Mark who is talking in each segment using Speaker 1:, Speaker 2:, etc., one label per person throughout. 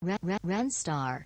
Speaker 1: Renstar.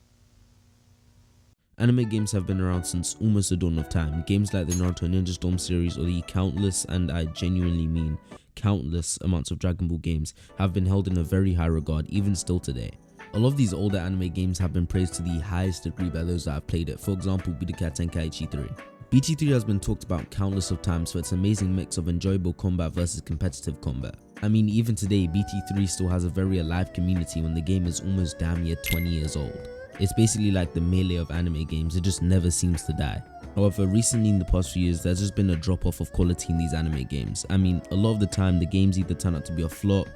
Speaker 2: Anime games have been around since almost the dawn of time. Games like the Naruto Ninja Storm series or the countless, and I genuinely mean countless amounts of Dragon Ball games have been held in a very high regard even still today. A lot of these older anime games have been praised to the highest degree by those that have played it, for example Budokai Tenkaichi 3. BT3 has been talked about countless of times for its amazing mix of enjoyable combat versus competitive combat. I mean, even today BT3 still has a very alive community when the game is almost damn near 20 years old. It's basically like the Melee of anime games, it just never seems to die. However, recently in the past few years there's just been a drop off of quality in these anime games. I mean, a lot of the time the games either turn out to be a flop,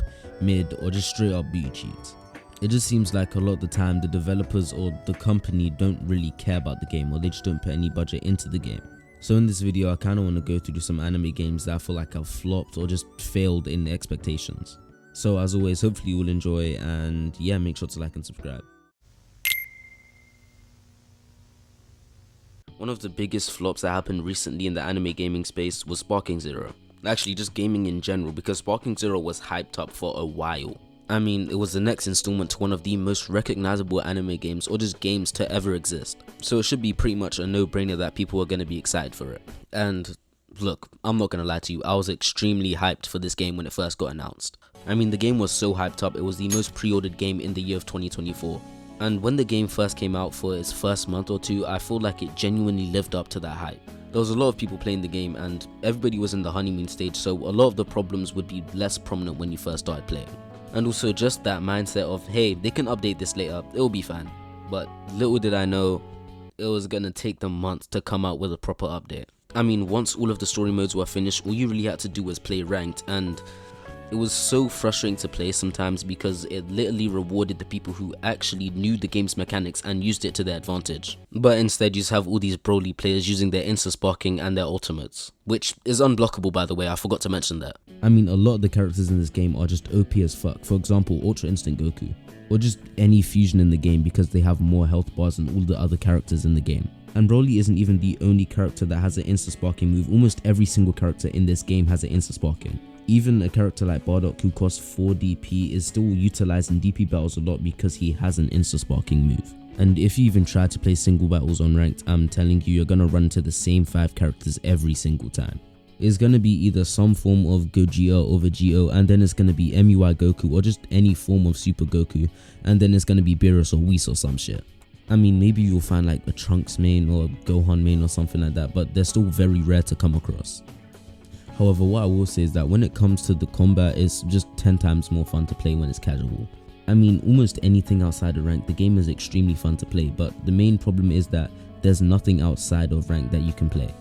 Speaker 2: mid, or just straight up booty cheats. It just seems like a lot of the time the developers or the company don't really care about the game, or they just don't put any budget into the game. So in this video I kinda wanna go through some anime games that I feel like have flopped or just failed in expectations. So as always, hopefully you will enjoy, and yeah, make sure to like and subscribe. One of the biggest flops that happened recently in the anime gaming space was Sparking Zero. Actually, just gaming in general, because Sparking Zero was hyped up for a while. I mean, it was the next installment to one of the most recognizable anime games, or just games to ever exist. So it should be pretty much a no-brainer that people are going to be excited for it. And look, I'm not going to lie to you, I was extremely hyped for this game when it first got announced. I mean, the game was so hyped up, it was the most pre-ordered game in the year of 2024. And when the game first came out for its first month or two, I feel like it genuinely lived up to that hype. There was a lot of people playing the game and everybody was in the honeymoon stage, so a lot of the problems would be less prominent when you first started playing. And also just that mindset of, hey, they can update this later, it'll be fine. But little did I know, it was gonna take them months to come out with a proper update. I mean, once all of the story modes were finished, all you really had to do was play ranked, and it was so frustrating to play sometimes because it literally rewarded the people who actually knew the game's mechanics and used it to their advantage. But instead you just have all these Broly players using their insta-sparking and their ultimates, which is unblockable by the way, I forgot to mention that. I mean, a lot of the characters in this game are just OP as fuck, for example Ultra Instinct Goku, or just any fusion in the game because they have more health bars than all the other characters in the game. And Broly isn't even the only character that has an insta-sparking move, almost every single character in this game has an insta-sparking. Even a character like Bardock, who costs 4 DP, is still utilized in DP battles a lot because he has an insta-sparking move. And if you even try to play single battles on ranked, I'm telling you, you're gonna run into the same 5 characters every single time. It's gonna be either some form of Gogeta over Geo, and then it's gonna be MUI Goku, or just any form of Super Goku, and then it's gonna be Beerus or Whis or some shit. I mean, maybe you'll find like a Trunks main or a Gohan main or something like that, but they're still very rare to come across. However, what I will say is that when it comes to the combat, it's just 10 times more fun to play when it's casual. I mean, almost anything outside of rank, the game is extremely fun to play, but the main problem is that there's nothing outside of rank that you can play.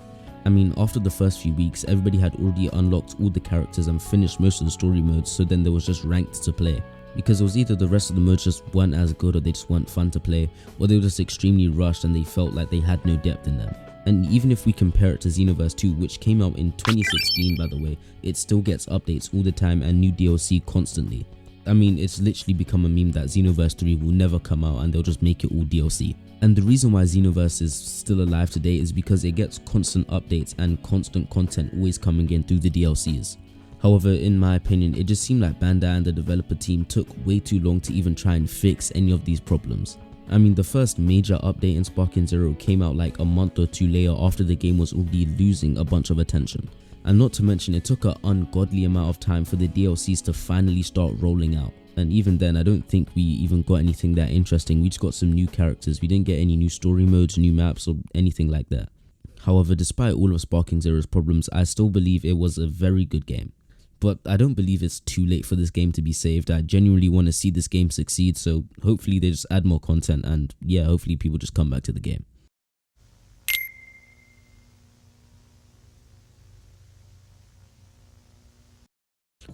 Speaker 2: I mean, after the first few weeks, everybody had already unlocked all the characters and finished most of the story modes, so then there was just ranked to play. Because it was either the rest of the modes just weren't as good, or they just weren't fun to play, or they were just extremely rushed and they felt like they had no depth in them. And even if we compare it to Xenoverse 2, which came out in 2016 by the way, it still gets updates all the time and new DLC constantly. I mean, it's literally become a meme that Xenoverse 3 will never come out and they'll just make it all DLC. And the reason why Xenoverse is still alive today is because it gets constant updates and constant content always coming in through the DLCs. However, in my opinion, it just seemed like Bandai and the developer team took way too long to even try and fix any of these problems. I mean, the first major update in Sparking Zero came out like a month or two later after the game was already losing a bunch of attention. And not to mention, it took an ungodly amount of time for the DLCs to finally start rolling out. And even then, I don't think we even got anything that interesting. We just got some new characters. We didn't get any new story modes, new maps, or anything like that. However, despite all of Sparking Zero's problems, I still believe it was a very good game. But I don't believe it's too late for this game to be saved. I genuinely want to see this game succeed, so hopefully they just add more content, and yeah, hopefully people just come back to the game.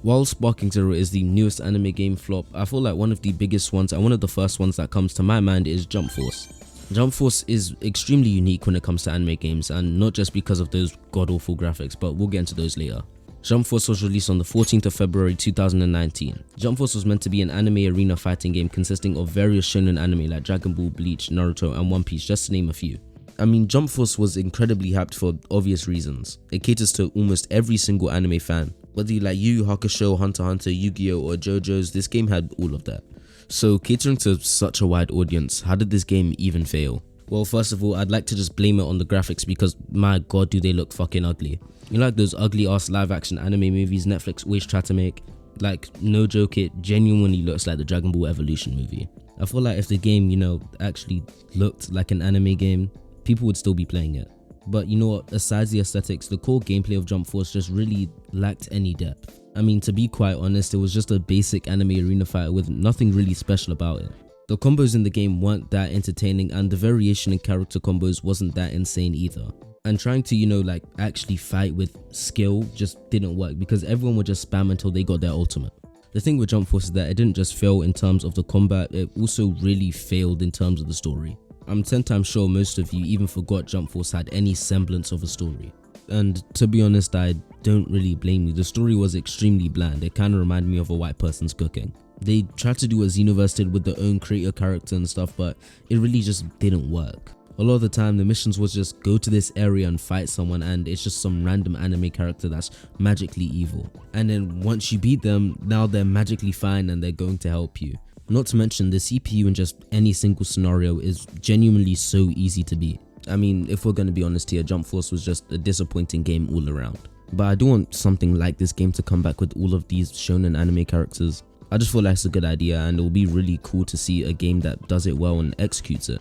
Speaker 2: While Sparking Zero is the newest anime game flop, I feel like one of the biggest ones and one of the first ones that comes to my mind is Jump Force. Jump Force is extremely unique when it comes to anime games, and not just because of those god-awful graphics, but we'll get into those later. Jump Force was released on the 14th of February 2019. Jump Force was meant to be an anime arena fighting game consisting of various shonen anime like Dragon Ball, Bleach, Naruto and One Piece, just to name a few. I mean, Jump Force was incredibly hyped for obvious reasons. It caters to almost every single anime fan. Whether you like Yu Yu Hakusho, Hunter x Hunter, Yu-Gi-Oh or JoJo's, this game had all of that. So catering to such a wide audience, how did this game even fail? Well, first of all, I'd like to just blame it on the graphics because my god do they look fucking ugly. You know, like those ugly ass live action anime movies Netflix always try to make? Like, no joke, it genuinely looks like the Dragon Ball Evolution movie. I feel like if the game, you know, actually looked like an anime game, people would still be playing it. But you know what, aside the aesthetics, the core gameplay of Jump Force just really lacked any depth. I mean, to be quite honest, it was just a basic anime arena fighter with nothing really special about it. The combos in the game weren't that entertaining, and the variation in character combos wasn't that insane either. And trying to, you know, like actually fight with skill just didn't work because everyone would just spam until they got their ultimate. The thing with Jump Force is that it didn't just fail in terms of the combat, it also really failed in terms of the story. I'm 10 times sure most of you even forgot Jump Force had any semblance of a story. And to be honest, I don't really blame you. The story was extremely bland. It kind of reminded me of a white person's cooking. They tried to do what Xenoverse did with their own creator character and stuff, but it really just didn't work. A lot of the time the missions was just go to this area and fight someone, and it's just some random anime character that's magically evil. And then once you beat them, now they're magically fine and they're going to help you. Not to mention the CPU in just any single scenario is genuinely so easy to beat. I mean, if we're going to be honest here, Jump Force was just a disappointing game all around. But I do want something like this game to come back with all of these shonen anime characters. I just feel like it's a good idea, and it will be really cool to see a game that does it well and executes it.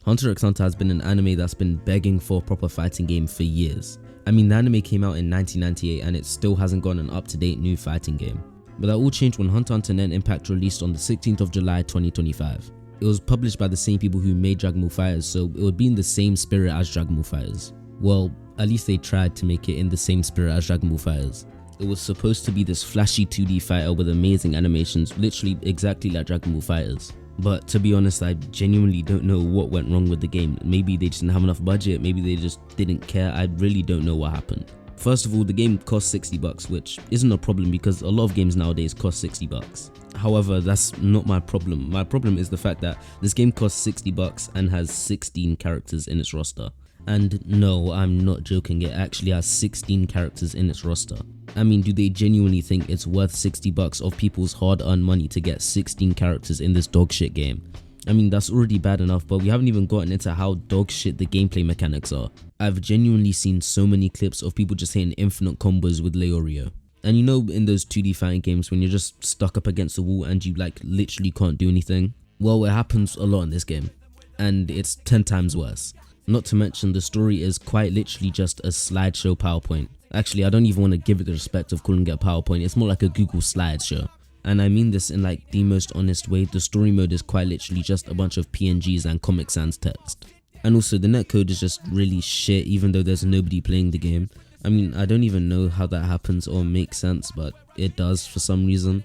Speaker 2: Hunter x Hunter has been an anime that's been begging for a proper fighting game for years. I mean, the anime came out in 1998 and it still hasn't got an up-to-date new fighting game. But that all changed when Hunter x Hunter Net Impact released on the 16th of July 2025. It was published by the same people who made Dragon Ball FighterZ, so it would be in the same spirit as Dragon Ball FighterZ. Well, at least they tried to make it in the same spirit as Dragon Ball FighterZ. It was supposed to be this flashy 2D fighter with amazing animations, literally exactly like Dragon Ball FighterZ. But to be honest, I genuinely don't know what went wrong with the game. Maybe they just didn't have enough budget, maybe they just didn't care. I really don't know what happened. First of all, the game cost $60, which isn't a problem because a lot of games nowadays cost $60. However, that's not my problem. My problem is the fact that this game costs $60 and has 16 characters in its roster. And no, I'm not joking, it actually has 16 characters in its roster. I mean, do they genuinely think it's worth $60 of people's hard-earned money to get 16 characters in this dogshit game? I mean, that's already bad enough, but we haven't even gotten into how dogshit the gameplay mechanics are. I've genuinely seen so many clips of people just hitting infinite combos with Leorio. And you know, in those 2D fighting games when you're just stuck up against the wall and you like literally can't do anything? Well, it happens a lot in this game, and it's 10 times worse. Not to mention the story is quite literally just a slideshow PowerPoint. Actually, I don't even want to give it the respect of calling it a PowerPoint, it's more like a Google slideshow. And I mean this in like the most honest way, the story mode is quite literally just a bunch of PNGs and Comic Sans text. And also the netcode is just really shit even though there's nobody playing the game. I mean, I don't even know how that happens or makes sense, but it does for some reason.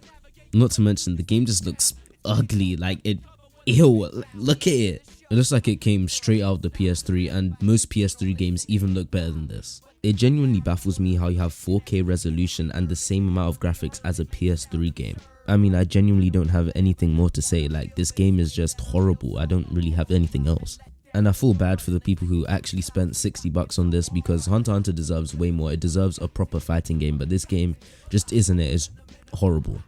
Speaker 2: Not to mention the game just looks ugly, like it, ew, look at it. It looks like it came straight out of the PS3, and most PS3 games even look better than this. It genuinely baffles me how you have 4K resolution and the same amount of graphics as a PS3 game. I mean, I genuinely don't have anything more to say, like this game is just horrible, I don't really have anything else. And I feel bad for the people who actually spent $60 on this because Hunter x Hunter deserves way more, it deserves a proper fighting game, but this game just isn't it, it's horrible.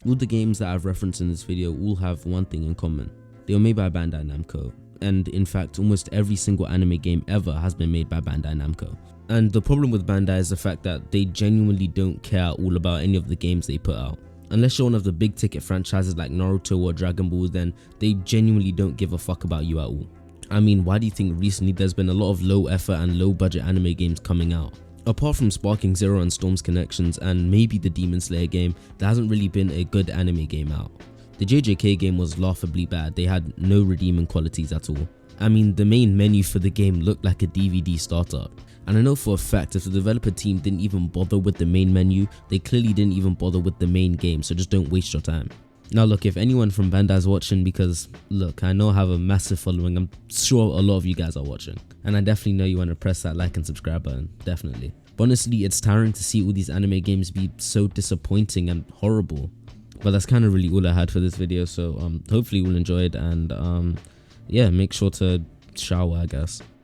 Speaker 2: All the games that I've referenced in this video all have one thing in common. They were made by Bandai Namco. And in fact, almost every single anime game ever has been made by Bandai Namco. And the problem with Bandai is the fact that they genuinely don't care at all about any of the games they put out. Unless you're one of the big ticket franchises like Naruto or Dragon Ball, then they genuinely don't give a fuck about you at all. I mean, why do you think recently there's been a lot of low effort and low budget anime games coming out? Apart from Sparking Zero and Storm's Connections and maybe the Demon Slayer game, there hasn't really been a good anime game out. The JJK game was laughably bad, they had no redeeming qualities at all. I mean, the main menu for the game looked like a DVD startup. And I know for a fact if the developer team didn't even bother with the main menu, they clearly didn't even bother with the main game, so just don't waste your time. Now look, if anyone from Bandai's watching, because look, I know I have a massive following, I'm sure a lot of you guys are watching. And I definitely know you want to press that like and subscribe button, definitely. But honestly, it's tiring to see all these anime games be so disappointing and horrible. But that's kind of really all I had for this video, so hopefully you will enjoy it, and yeah, make sure to shower, I guess.